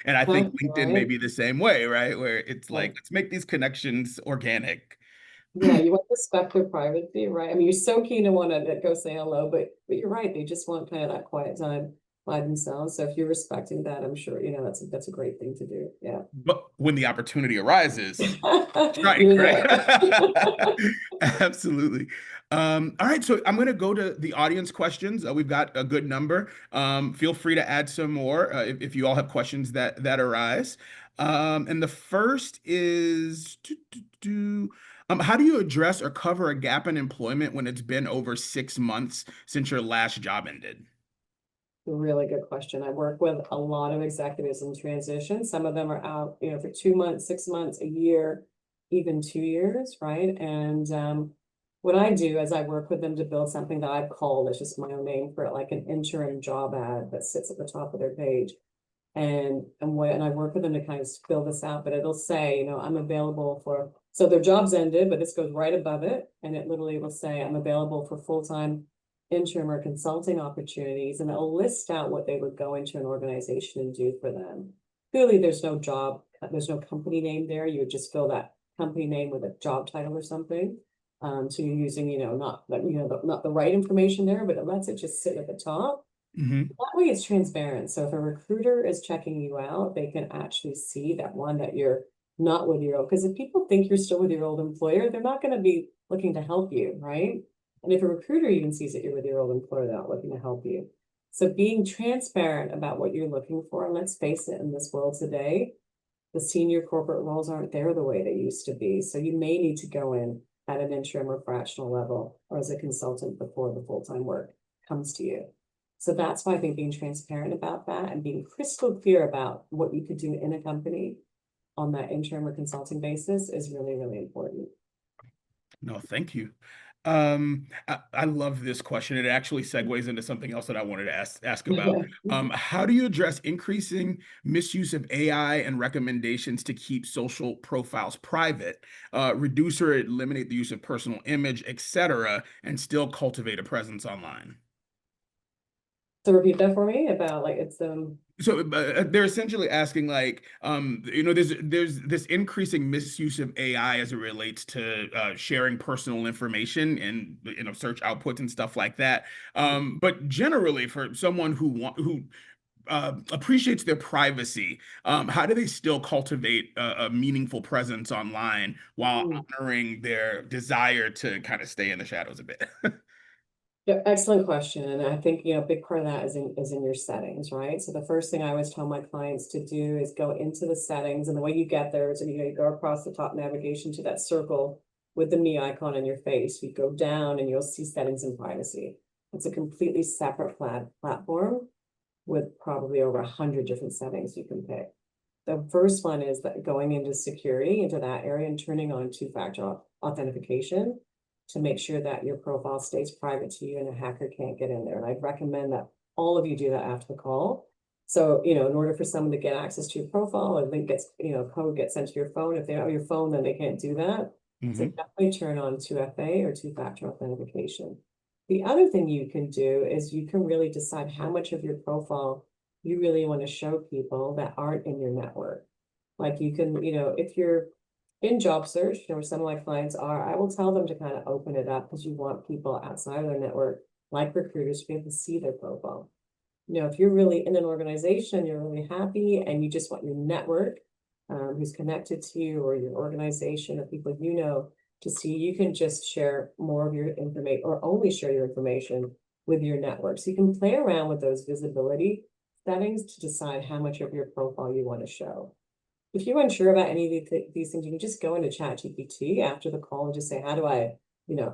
And I think that's LinkedIn may right. be the same way, right? Where it's Yeah. like, let's make these connections organic. Yeah, you want to respect their privacy, right? I mean, you're so keen to want to go say hello, but you're right. They just want kind of that quiet time by themselves. So if you're respecting that, I'm sure, you know, that's a great thing to do. Yeah. But when the opportunity arises, strike, You're right? there. Absolutely. All right, so I'm going to go to the audience questions. We've got a good number. Feel free to add some more if you all have questions that arise. And the first is, how do you address or cover a gap in employment when it's been over 6 months since your last job ended? Really good question. I work with a lot of executives in transition. Some of them are out, you know, for 2 months, 6 months, a year, even 2 years, right? And what I do is I work with them to build something that I've called, it's just my own name for it, like an interim job ad that sits at the top of their page. And I work with them to kind of fill this out, but it'll say, you know, I'm available for, so their job's ended, but this goes right above it. And it literally will say, I'm available for full-time interim or consulting opportunities, and it'll list out what they would go into an organization and do for them. Clearly, there's no job, there's no company name there. You would just fill that company name with a job title or something. So you're using, not the right information there, but it lets it just sit at the top. Hmm. That way it's transparent. So if a recruiter is checking you out, they can actually see that you're not with your old, because if people think you're still with your old employer, they're not going to be looking to help you, right? And if a recruiter even sees that you're with your old employer, they're not looking to help you. So being transparent about what you're looking for, and let's face it, in this world today, the senior corporate roles aren't there the way they used to be. So you may need to go in at an interim or fractional level or as a consultant before the full-time work comes to you. So that's why I think being transparent about that and being crystal clear about what you could do in a company on that interim or consulting basis is really, really important. No, thank you. I love this question. It actually segues into something else that I wanted to ask about. How do you address increasing misuse of AI and recommendations to keep social profiles private, reduce or eliminate the use of personal image, etc., and still cultivate a presence online? So repeat that for me about like it's So they're essentially asking like, there's this increasing misuse of AI as it relates to sharing personal information and search outputs and stuff like that. But generally, for someone who appreciates their privacy, how do they still cultivate a meaningful presence online while Mm. honoring their desire to kind of stay in the shadows a bit? Yeah, excellent question. And I think, a big part of that is in your settings, right? So the first thing I always tell my clients to do is go into the settings, and the way you get there is, you go across the top navigation to that circle with the me icon in your face. You go down and you'll see settings and privacy. It's a completely separate platform with probably over 100 different settings you can pick. The first one is that going into security into that area and turning on two-factor authentication to make sure that your profile stays private to you and a hacker can't get in there. And I'd recommend that all of you do that after the call. So, in order for someone to get access to your profile, a link gets, code gets sent to your phone. If they have your phone, then they can't do that. So Hmm. definitely turn on 2FA or two-factor authentication. The other thing you can do is you can really decide how much of your profile you really want to show people that aren't in your network. Like you can, if you're in job search, where some of my clients are, I will tell them to kind of open it up because you want people outside of their network, like recruiters, to be able to see their profile. If you're really in an organization, you're really happy and you just want your network, who's connected to you or your organization or people to see, you can just share more of your information or only share your information with your network. So you can play around with those visibility settings to decide how much of your profile you want to show. If you're unsure about any of these things, you can just go into ChatGPT after the call and just say, how do I,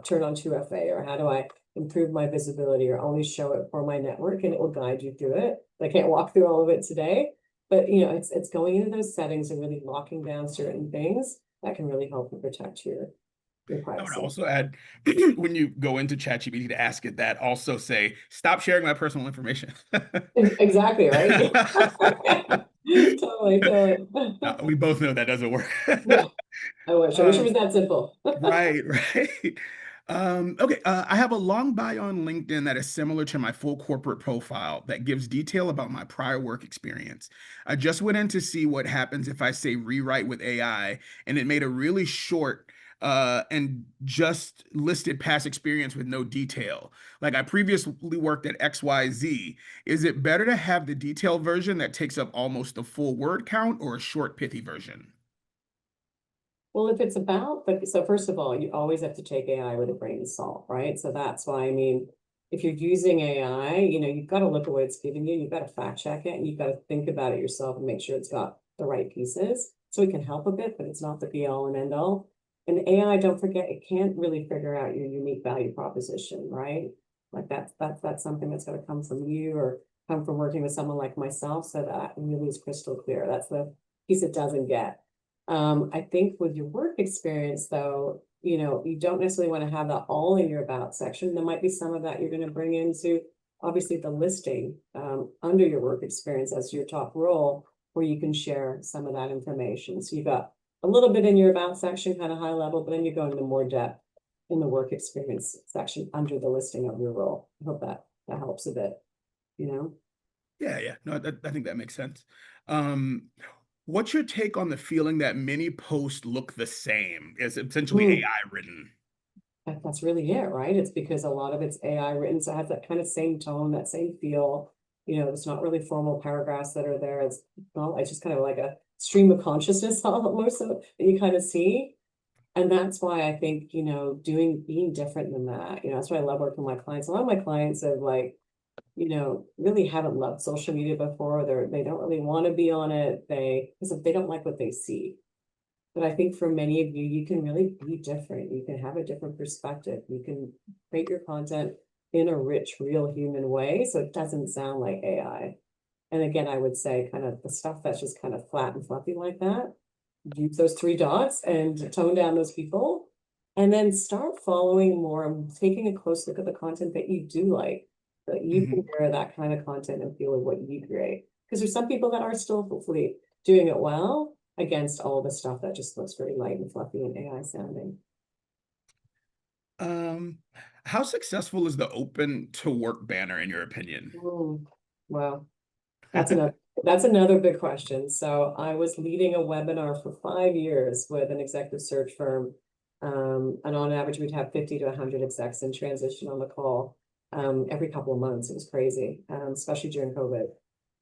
turn on 2FA, or how do I improve my visibility or only show it for my network, and it will guide you through it. I can't walk through all of it today, but it's going into those settings and really locking down certain things that can really help you protect your I would privacy. also add, when you go into ChatGPT to ask it that, also say, stop sharing my personal information. Exactly, right? Totally, totally. We both know that doesn't work. Yeah, I wish. I wish it was Um, that simple. right, right. Okay, I have a long bio on LinkedIn that is similar to my full corporate profile that gives detail about my prior work experience. I just went in to see what happens if I say rewrite with AI, and it made a really short and just listed past experience with no detail. Like I previously worked at XYZ. Is it better to have the detailed version that takes up almost the full word count or a short, pithy version? Well, if it's about so first of all, you always have to take AI with a grain of salt, right? So that's why, if you're using AI, you've got to look at what it's giving you, you've got to fact check it, and you've got to think about it yourself and make sure it's got the right pieces. So it can help a bit, but it's not the be all and end all. And AI, don't forget, it can't really figure out your unique value proposition, right? Like that's something that's going to come from you or come from working with someone like myself. So that really is crystal clear. That's the piece it doesn't get. I think with your work experience, though, you don't necessarily want to have that all in your about section. There might be some of that you're going to bring into obviously the listing under your work experience as your top role, where you can share some of that information. So you've got a little bit in your about section, kind of high level, but then you go into more depth in the work experience section under the listing of your role. I hope that helps a bit, you know? Yeah, yeah. No, I think that makes sense. Um, what's your take on the feeling that many posts look the same? Is essentially Mm, AI written? that's really it, right? It's because a lot of it's AI written, so it has that kind of same tone, that same feel. It's not really formal paragraphs that are there. It's just kind of like a stream of consciousness almost that you kind of see. And that's why I think, being different than that, that's why I love working with my clients. A lot of my clients have like, really haven't loved social media before. They don't really want to be on it. Because they don't like what they see. But I think for many of you, you can really be different. You can have a different perspective. You can create your content in a rich, real human way. So it doesn't sound like AI. And again, I would say kind of the stuff that's just kind of flat and fluffy like that, use those three dots and tone down those people. And then start following more and taking a close look at the content that you do like, that you can Mhm. wear that kind of content and feel like what you create. Because there's some people that are still hopefully doing it well against all the stuff that just looks very light and fluffy and AI sounding. Um, how successful is the open to work banner in your opinion? Mm, well, That's another that's another big question. So I was leading a webinar for 5 years with an executive search firm. And on average, we'd have 50 to 100 execs in transition on the call every couple of months. It was crazy, especially during COVID.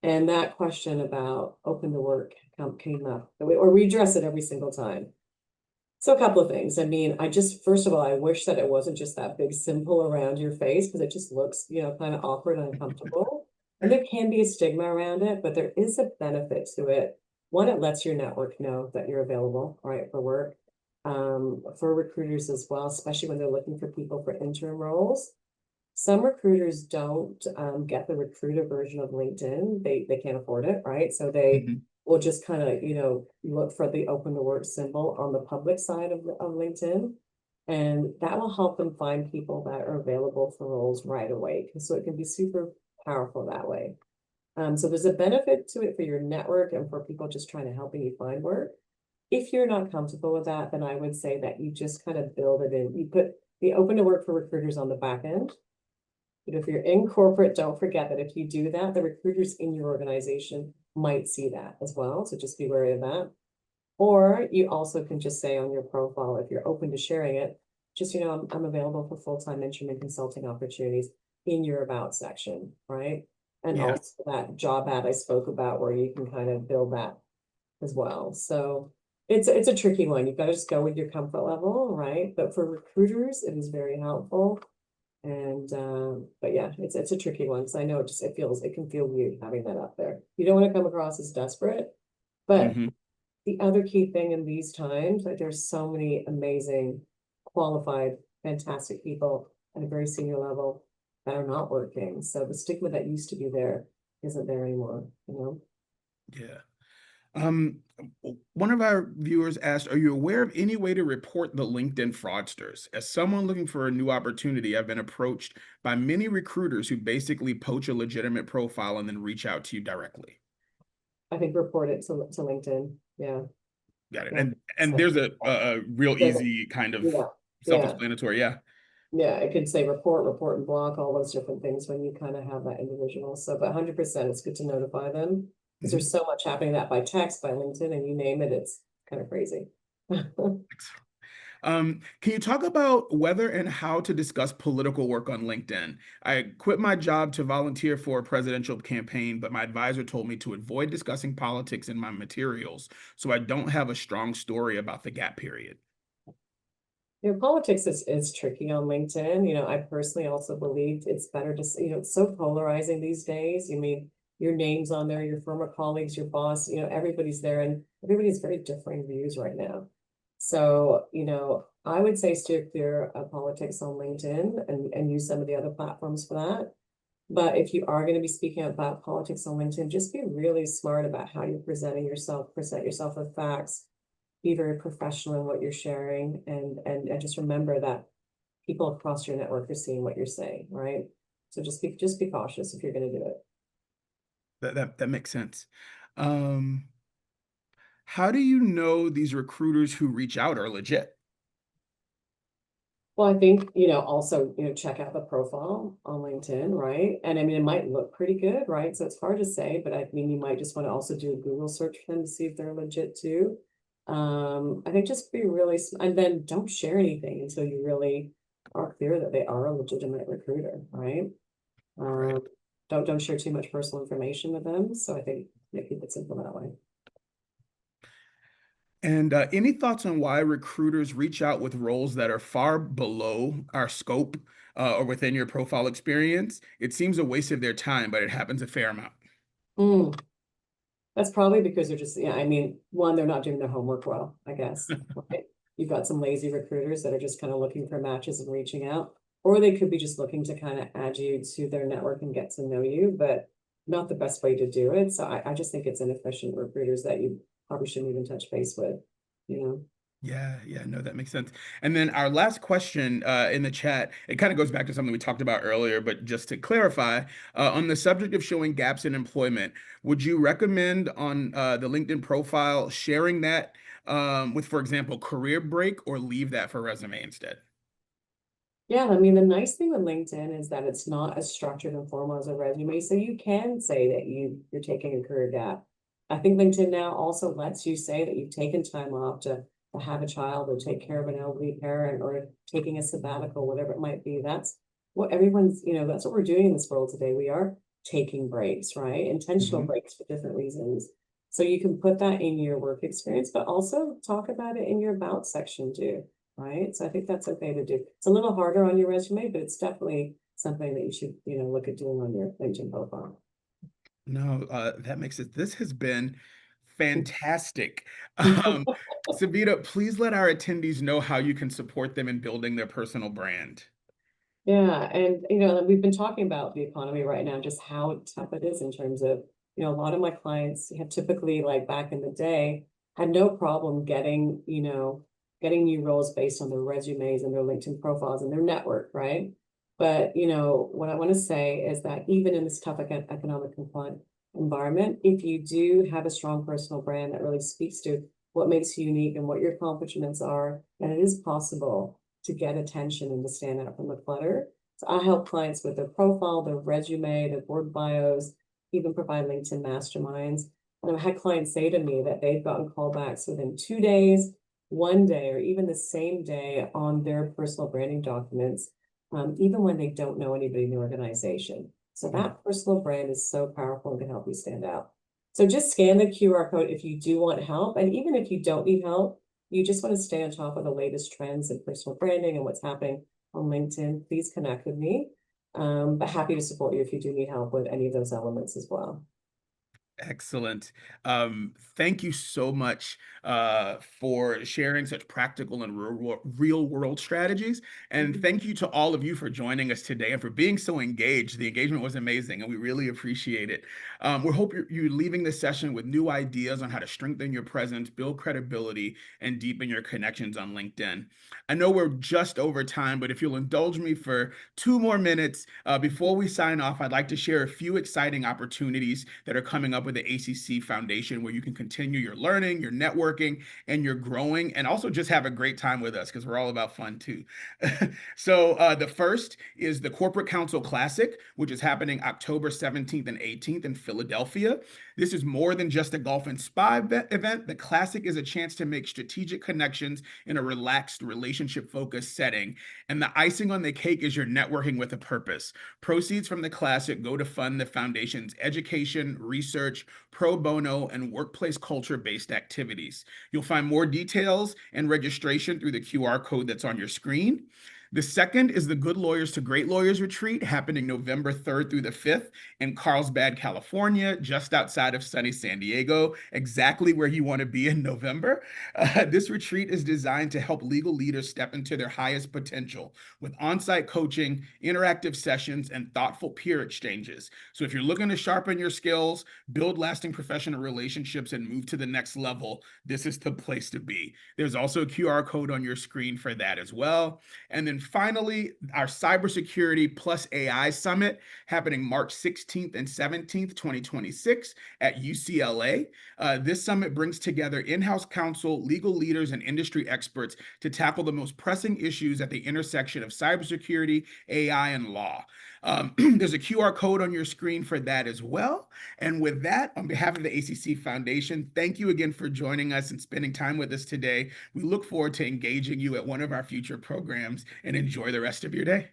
And that question about open to work came up, or we address it every single time. So a couple of things. I mean, first of all, I wish that it wasn't just that big symbol around your face because it just looks, kind of awkward and uncomfortable. And there can be a stigma around it, but there is a benefit to it. One, it lets your network know that you're available, right, for work. For recruiters as well, especially when they're looking for people for interim roles. Some recruiters don't get the recruiter version of LinkedIn. They can't afford it, right? So they Mhm. will just kind of, look for the open to work symbol on the public side of LinkedIn. And that will help them find people that are available for roles right away. So it can be super powerful that way. So there's a benefit to it for your network and for people just trying to helping you find work. If you're not comfortable with that, then I would say that you just kind of build it in. You put the open to work for recruiters on the back end, but if you're in corporate, don't forget that if you do that, the recruiters in your organization might see that as well. So just be wary of that. Or you also can just say on your profile, if you're open to sharing it, just, I'm available for full-time interim and consulting opportunities in your about section, right? And Yeah. also that job ad I spoke about where you can kind of build that as well. So it's a tricky one. You've got to just go with your comfort level, right? But for recruiters, it is very helpful. And but yeah, it's a tricky one because I know it can feel weird having that up there. You don't want to come across as desperate, but Mhm. the other key thing in these times, like there's so many amazing, qualified, fantastic people at a very senior level that are not working. So the stigma that used to be there isn't there anymore, you know? Yeah. Um, one of our viewers asked, are you aware of any way to report the LinkedIn fraudsters? As someone looking for a new opportunity, I've been approached by many recruiters who basically poach a legitimate profile and then reach out to you directly. I think report it to LinkedIn. Yeah. Got it. Yeah. And So there's a real there's a, easy kind of yeah. Yeah. self-explanatory. Yeah. Yeah, it could say report and block, all those different things when you kind of have that individual. So, but 100%, it's good to notify them because Mhm. there's so much happening that by text, by LinkedIn, and you name it, it's kind of crazy. Can you talk about whether and how to discuss political work on LinkedIn? I quit my job to volunteer for a presidential campaign, but my advisor told me to avoid discussing politics in my materials so I don't have a strong story about the gap period. Politics is tricky on LinkedIn. I personally also believe it's better to, it's so polarizing these days. You mean your name's on there, your former colleagues, your boss, everybody's there and everybody's very differing views right now. So, I would say steer clear of politics on LinkedIn and use some of the other platforms for that. But if you are going to be speaking about politics on LinkedIn, just be really smart about how you're presenting yourself, present yourself with facts, be very professional in what you're sharing, and just remember that people across your network are seeing what you're saying, right? So just be cautious if you're going to do it. That makes sense. Um, how do you know these recruiters who reach out are legit? Well, I think, also, check out the profile on LinkedIn, right? And I mean, it might look pretty good, right? So it's hard to say, but I mean, you might just want to also do a Google search for them to see if they're legit too. I think just be really, and then don't share anything until you really are clear that they are a legitimate recruiter, right? Right. Um, don't share too much personal information with them. So I think keep it simple that way. And any thoughts on why recruiters reach out with roles that are far below our scope or within your profile experience? It seems a waste of their time, but it happens a fair amount. Mm, that's probably because they're just, yeah, I mean, one, they're not doing their homework well, I guess. Right? You've got some lazy recruiters that are just kind of looking for matches and reaching out, or they could be just looking to kind of add you to their network and get to know you, but not the best way to do it. So I just think it's inefficient recruiters that you probably shouldn't even touch base with, you know? Yeah, yeah, no, that makes sense. And then our last question in the chat, it kind of goes back to something we talked about earlier, but just to clarify, on the subject of showing gaps in employment, would you recommend on the LinkedIn profile sharing that with, for example, career break or leave that for resume instead? Yeah, I mean, the nice thing with LinkedIn is that it's not as structured and formal as a resume, so you can say that you're taking a career gap. I think LinkedIn now also lets you say that you've taken time off to have a child or take care of an elderly parent or taking a sabbatical, whatever it might be. That's what everyone's, that's what we're doing in this world today. We are taking breaks, right? Intentional Mhm. breaks for different reasons. So you can put that in your work experience, but also talk about it in your about section too, right? So I think that's okay to do. It's a little harder on your resume, but it's definitely something that you should, look at doing on your LinkedIn profile. No, that makes it. This has been fantastic. Um, Savita, please let our attendees know how you can support them in building their personal brand. Yeah, and we've been talking about the economy right now, just how tough it is in terms of, a lot of my clients have typically, like back in the day, had no problem getting new roles based on their resumes and their LinkedIn profiles and their network, right? But what I want to say is that even in this tough economic environment, if you do have a strong personal brand that really speaks to what makes you unique and what your accomplishments are, and it is possible to get attention and to stand out from the clutter. So I help clients with their profile, their resume, their board bios, even provide LinkedIn masterminds. And I've had clients say to me that they've gotten callbacks within 2 days, one day, or even the same day on their personal branding documents, even when they don't know anybody in the organization. So Mm. that personal brand is so powerful and can help you stand out. So just scan the QR code if you do want help. And even if you don't need help, you just want to stay on top of the latest trends in personal branding and what's happening on LinkedIn, please connect with me. But happy to support you if you do need help with any of those elements as well. Excellent. Thank you so much for sharing such practical and real world strategies. And Mhm. thank you to all of you for joining us today and for being so engaged. The engagement was amazing and we really appreciate it. We hope you're leaving this session with new ideas on how to strengthen your presence, build credibility, and deepen your connections on LinkedIn. I know we're just over time, but if you'll indulge me for 2 more minutes before we sign off, I'd like to share a few exciting opportunities that are coming up with the ACC Foundation where you can continue your learning, your networking, and your growing, and also just have a great time with us because we're all about fun too. So the first is the Corporate Council Classic, which is happening October 17th and 18th in Philadelphia. This is more than just a golf and spa event. The Classic is a chance to make strategic connections in a relaxed, relationship focused setting. And the icing on the cake is your networking with a purpose. Proceeds from the Classic go to fund the foundation's education, research, pro bono, and workplace culture based activities. You'll find more details and registration through the QR code that's on your screen. The second is the Good Lawyers to Great Lawyers Retreat happening November 3rd through the 5th in Carlsbad, California, just outside of sunny San Diego, exactly where you want to be in November. This retreat is designed to help legal leaders step into their highest potential with on site coaching, interactive sessions, and thoughtful peer exchanges. So if you're looking to sharpen your skills, build lasting professional relationships, and move to the next level, this is the place to be. There's also a QR code on your screen for that as well. And then And finally, our Cybersecurity Plus AI Summit happening March 16th and 17th, 2026 at UCLA. This summit brings together in-house counsel, legal leaders, and industry experts to tackle the most pressing issues at the intersection of cybersecurity, AI, and law. There's a QR code on your screen for that as well. And with that, on behalf of the ACC Foundation, thank you again for joining us and spending time with us today. We look forward to engaging you at one of our future programs, and enjoy the rest of your day.